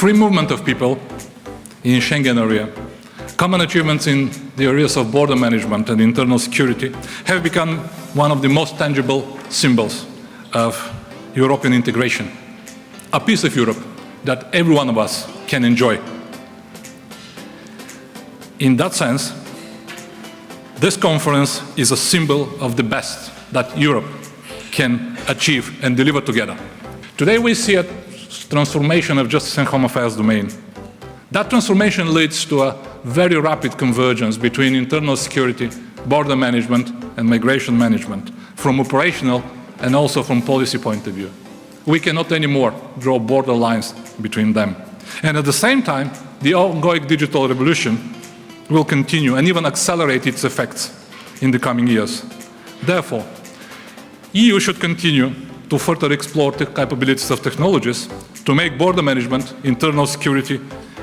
free movement of people in Schengen area, common achievements in the areas of border management and internal security have become one of the most tangible symbols of European integration, a piece of Europe that every one of us can enjoy. In that sense, this conference is a symbol of the best that Europe can achieve and deliver together. Today we see a transformation of justice and home affairs domain. That transformation leads to a very rapid convergence between internal security, border management and migration management, from operational and also from policy point of view. We cannot anymore draw border lines between them. And at the same time, the ongoing digital revolution will continue and even accelerate its effects in the coming years. Therefore, EU should continue to further explore the capabilities of technologies to make border management, internal security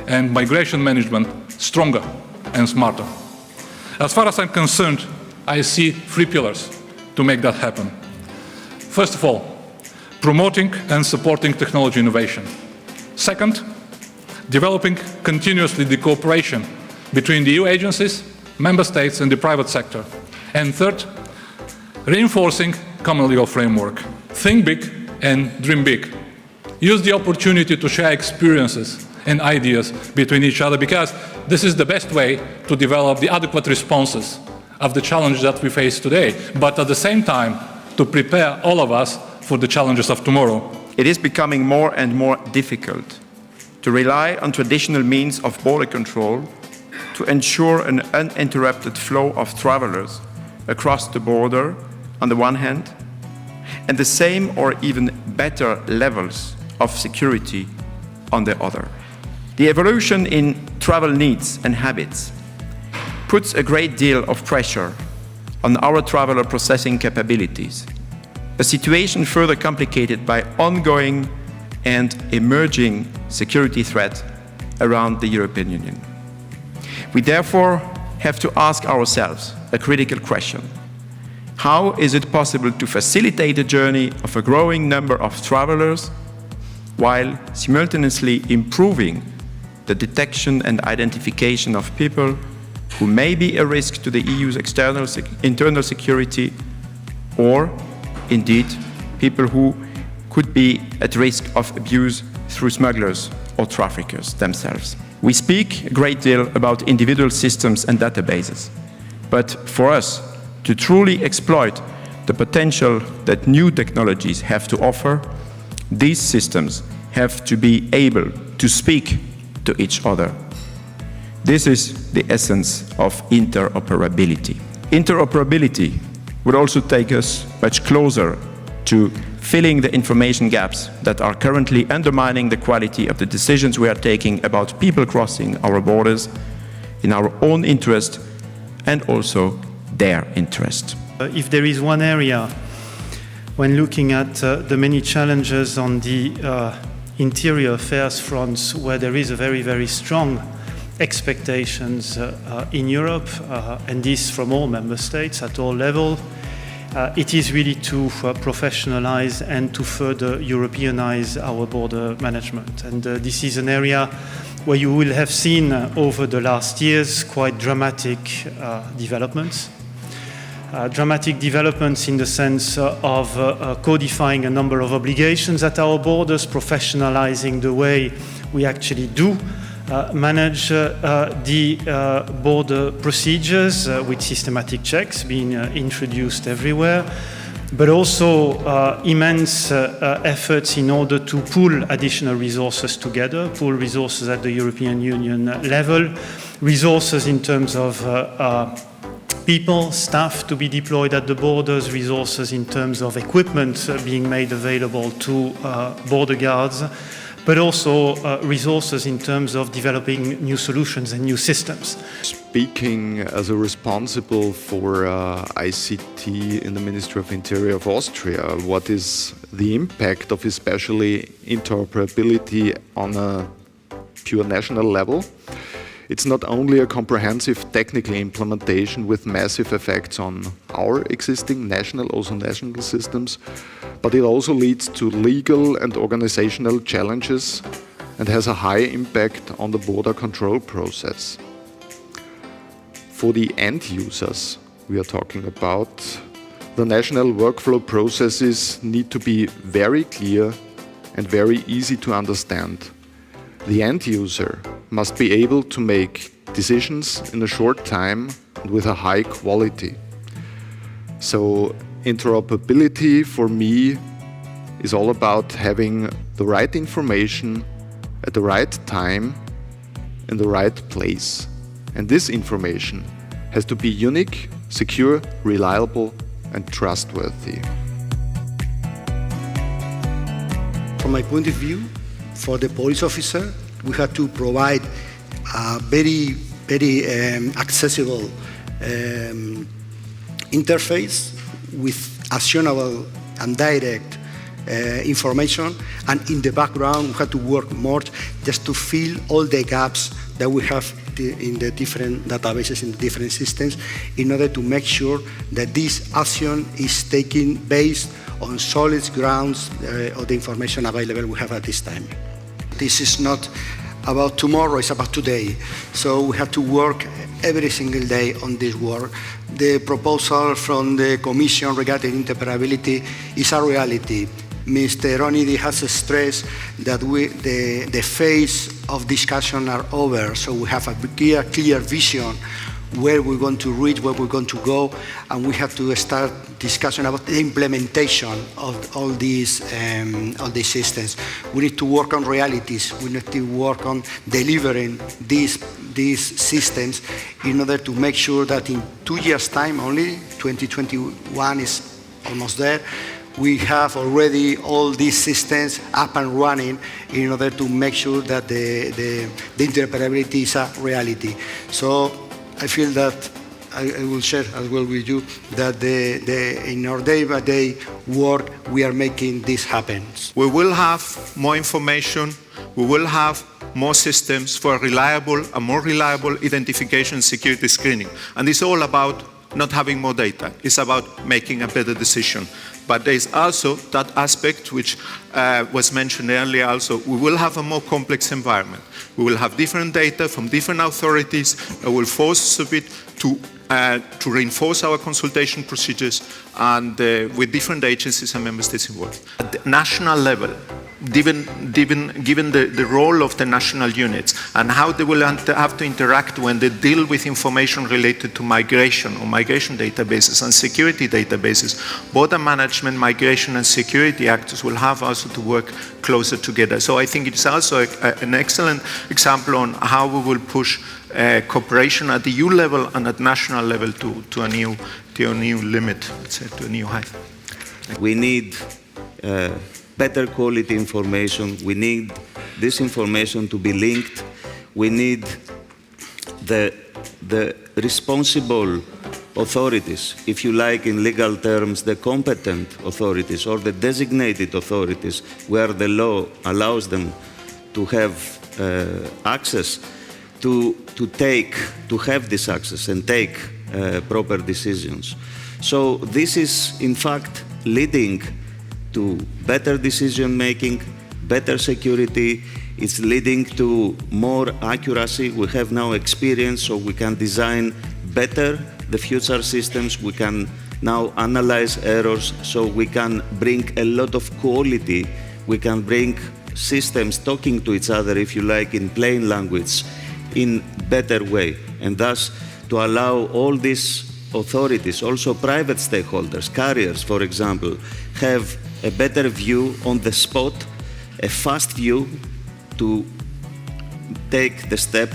and migration management stronger and smarter. As far as I'm concerned, I see three pillars to make that happen. First of all, promoting and supporting technology innovation. Second, developing continuously the cooperation between the EU agencies, member states and the private sector. And third, reinforcing common legal framework. Think big and dream big. Use the opportunity to share experiences and ideas between each other, because this is the best way to develop the adequate responses of the challenge that we face today, but at the same time to prepare all of us for the challenges of tomorrow. It is becoming more and more difficult to rely on traditional means of border control to ensure an uninterrupted flow of travelers across the border on the one hand, and the same or even better levels of security on the other. The evolution in travel needs and habits puts a great deal of pressure on our traveler processing capabilities, a situation further complicated by ongoing and emerging security threats around the European Union. We therefore have to ask ourselves a critical question. How is it possible to facilitate the journey of a growing number of travelers while simultaneously improving the detection and identification of people who may be a risk to the EU's internal security, or indeed people who could be at risk of abuse through smugglers or traffickers themselves? We speak a great deal about individual systems and databases, but for us to truly exploit the potential that new technologies have to offer, these systems have to be able to speak to each other. This is the essence of interoperability. Interoperability would also take us much closer to filling the information gaps that are currently undermining the quality of the decisions we are taking about people crossing our borders in our own interest and also their interest. If there is one area when looking at the many challenges on the interior affairs fronts where there is a very, very strong expectations in Europe, and this from all member states at all levels, it is really to professionalize and to further Europeanize our border management. And this is an area where you will have seen over the last years quite dramatic developments. Dramatic developments in the sense of codifying a number of obligations at our borders, professionalizing the way we actually do manage the border procedures with systematic checks being introduced everywhere, but also immense efforts in order to pool additional resources together, pool resources at the European Union level, resources in terms of people, staff to be deployed at the borders, resources in terms of equipment being made available to border guards, but also resources in terms of developing new solutions and new systems. Speaking as a responsible for ICT in the Ministry of Interior of Austria, what is the impact of especially interoperability on a pure national level? It's not only a comprehensive technical implementation with massive effects on our existing national systems, but it also leads to legal and organizational challenges and has a high impact on the border control process. For the end users we are talking about, the national workflow processes need to be very clear and very easy to understand. The end user must be able to make decisions in a short time and with a high quality. So interoperability for me is all about having the right information at the right time in the right place. And this information has to be unique, secure, reliable, and trustworthy. From my point of view, for the police officer, we have to provide a very accessible interface with actionable and direct information, and in the background we have to work more just to fill all the gaps that we have in the different databases, in the different systems, in order to make sure that this action is taken based on solid grounds of the information available we have at this time. This is not about tomorrow, it's about today. So we have to work every single day on this work. The proposal from the Commission regarding interoperability is a reality. Mr. Onidi has stressed that the phase of discussion are over, so we have a clear vision where we're going to reach, where we're going to go, and we have to start discussion about the implementation of all these systems. We need to work on realities. We need to work on delivering these systems in order to make sure that in 2 years' time only, 2021 is almost there, we have already all these systems up and running in order to make sure that the interoperability is a reality. So I feel that I will share as well with you that in our day-by-day work, we are making this happen. We will have more information, we will have more systems for a more reliable identification security screening. And it's all about not having more data. It's about making a better decision. But there is also that aspect which was mentioned earlier also. We will have a more complex environment. We will have different data from different authorities that will force us a bit to reinforce our consultation procedures and with different agencies and member states involved. At the national level, given the role of the national units and how they will have to interact when they deal with information related to migration or migration databases and security databases, border management, migration and security actors will have also to work closer together. So I think it's also an excellent example on how we will push cooperation at the EU level and at national level to a new limit, let's say, to a new height. We need better quality information. We need this information to be linked. We need the responsible authorities, if you like in legal terms, the competent authorities or the designated authorities where the law allows them to have access to have this access and take proper decisions. So this is in fact leading to better decision making, better security. It's leading to more accuracy. We have now experience, so we can design better the future systems. We can now analyze errors, so we can bring a lot of quality. We can bring systems talking to each other, if you like, in plain language, in better way, and thus to allow all these authorities, also private stakeholders, carriers, for example, have a better view on the spot, a fast view to take the step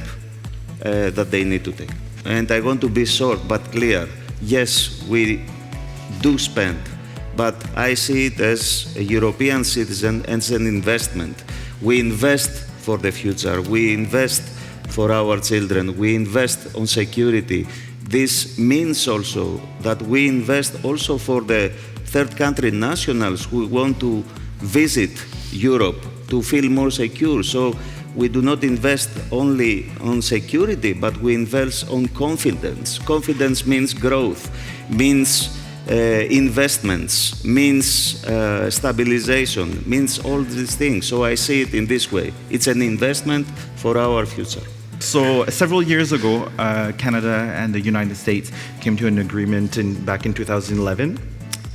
that they need to take. And I want to be short but clear. Yes, we do spend, but I see it as a European citizen and as an investment. We invest for the future. We invest for our children. We invest on security. This means also that we invest also for the third country nationals who want to visit Europe to feel more secure. So we do not invest only on security, but we invest on confidence. Confidence means growth, means investments, means stabilization, means all these things. So I see it in this way. It's an investment for our future. So several years ago, Canada and the United States came to an agreement back in 2011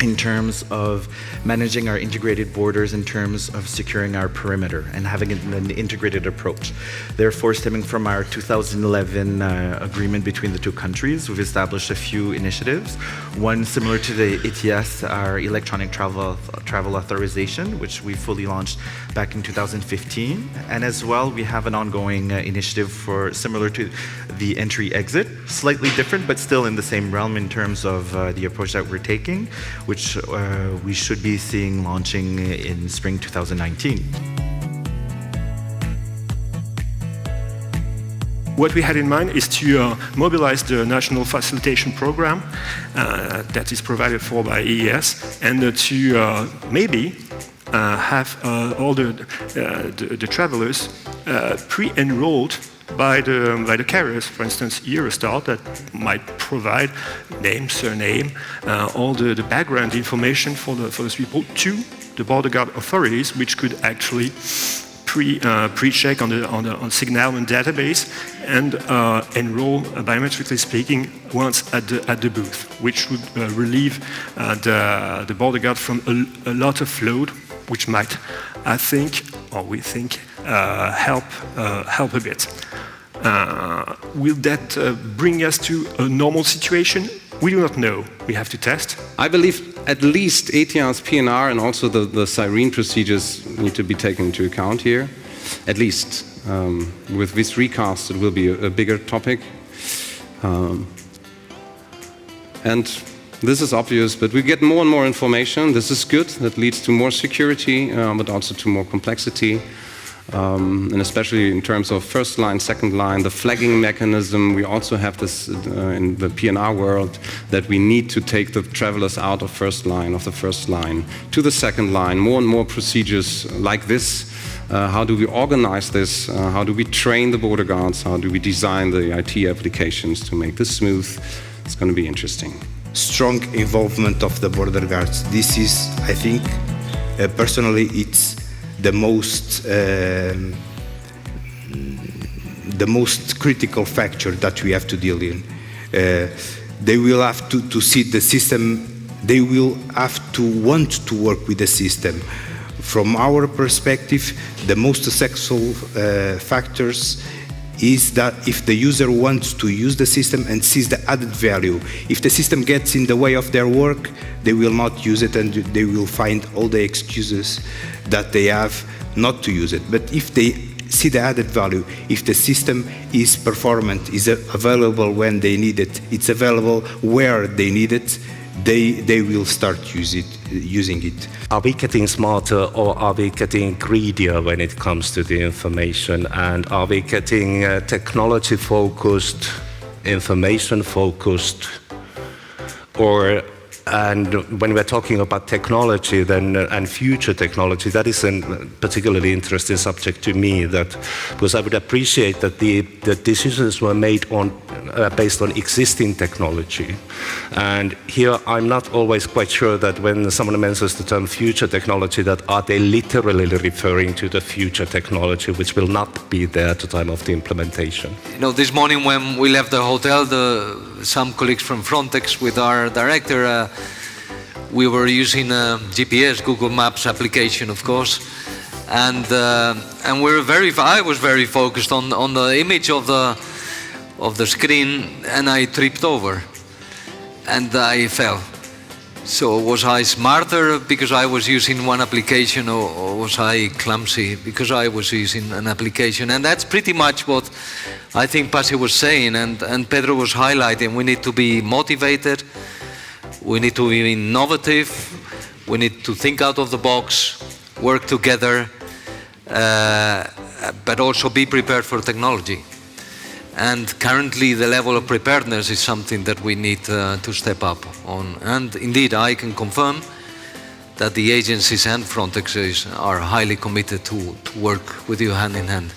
in terms of managing our integrated borders, in terms of securing our perimeter and having an integrated approach. Therefore, stemming from our 2011 agreement between the two countries, we've established a few initiatives. One similar to the ETS, our electronic travel authorization, which we fully launched back in 2015. And as well, we have an ongoing initiative for similar to the entry-exit, slightly different, but still in the same realm in terms of the approach that we're taking, which we should be seeing launching in spring 2019. What we had in mind is to mobilize the national facilitation program that is provided for by EES, and to maybe have all the travelers pre-enrolled by the carriers, for instance, Eurostar, that might provide name, surname, all the background information for those people to the border guard authorities, which could actually pre-check on Signalment database and enroll, biometrically speaking, once at the booth, which would relieve the border guard from a lot of load, which might, I think, or we think, help a bit. Will that bring us to a normal situation? We do not know. We have to test. I believe at least ETIAS, PNR, and also the Cyrene procedures need to be taken into account here. At least. With this recast, it will be a bigger topic. And this is obvious, but we get more and more information. This is good. That leads to more security, but also to more complexity. And especially in terms of first line, second line, the flagging mechanism, we also have this in the PNR world, that we need to take the travelers out of the first line to the second line, more and more procedures like this. How do we organize this? How do we train the border guards? How do we design the IT applications to make this smooth? It's going to be interesting. Strong involvement of the border guards. This is, I think, personally, it's the most critical factor that we have to deal in. They will have to see the system. They will have to want to work with the system. From our perspective, the most successful factors is that if the user wants to use the system and sees the added value. If the system gets in the way of their work, they will not use it, and they will find all the excuses that they have not to use it. But if they see the added value, if the system is performant, is available when they need it, it's available where they need it, they will start using it. Are we getting smarter, or are we getting greedier when it comes to the information? And are we getting technology-focused, information-focused? And when we're talking about technology then, and future technology, that is a particularly interesting subject to me, because I would appreciate that the decisions were made based on existing technology. And here I'm not always quite sure that when someone mentions the term future technology, that are they literally referring to the future technology which will not be there at the time of the implementation. You know, this morning when we left the hotel, some colleagues from Frontex with our director, we were using a GPS, Google Maps application, of course, and I was very focused on the image of the screen, and I tripped over, and I fell. So was I smarter because I was using one application, or was I clumsy because I was using an application? And that's pretty much what I think Pasi was saying, and Pedro was highlighting. We need to be motivated, we need to be innovative, we need to think out of the box, work together, but also be prepared for technology. And currently the level of preparedness is something that we need to step up on. And indeed, I can confirm that the agencies and Frontex are highly committed to work with you hand in hand.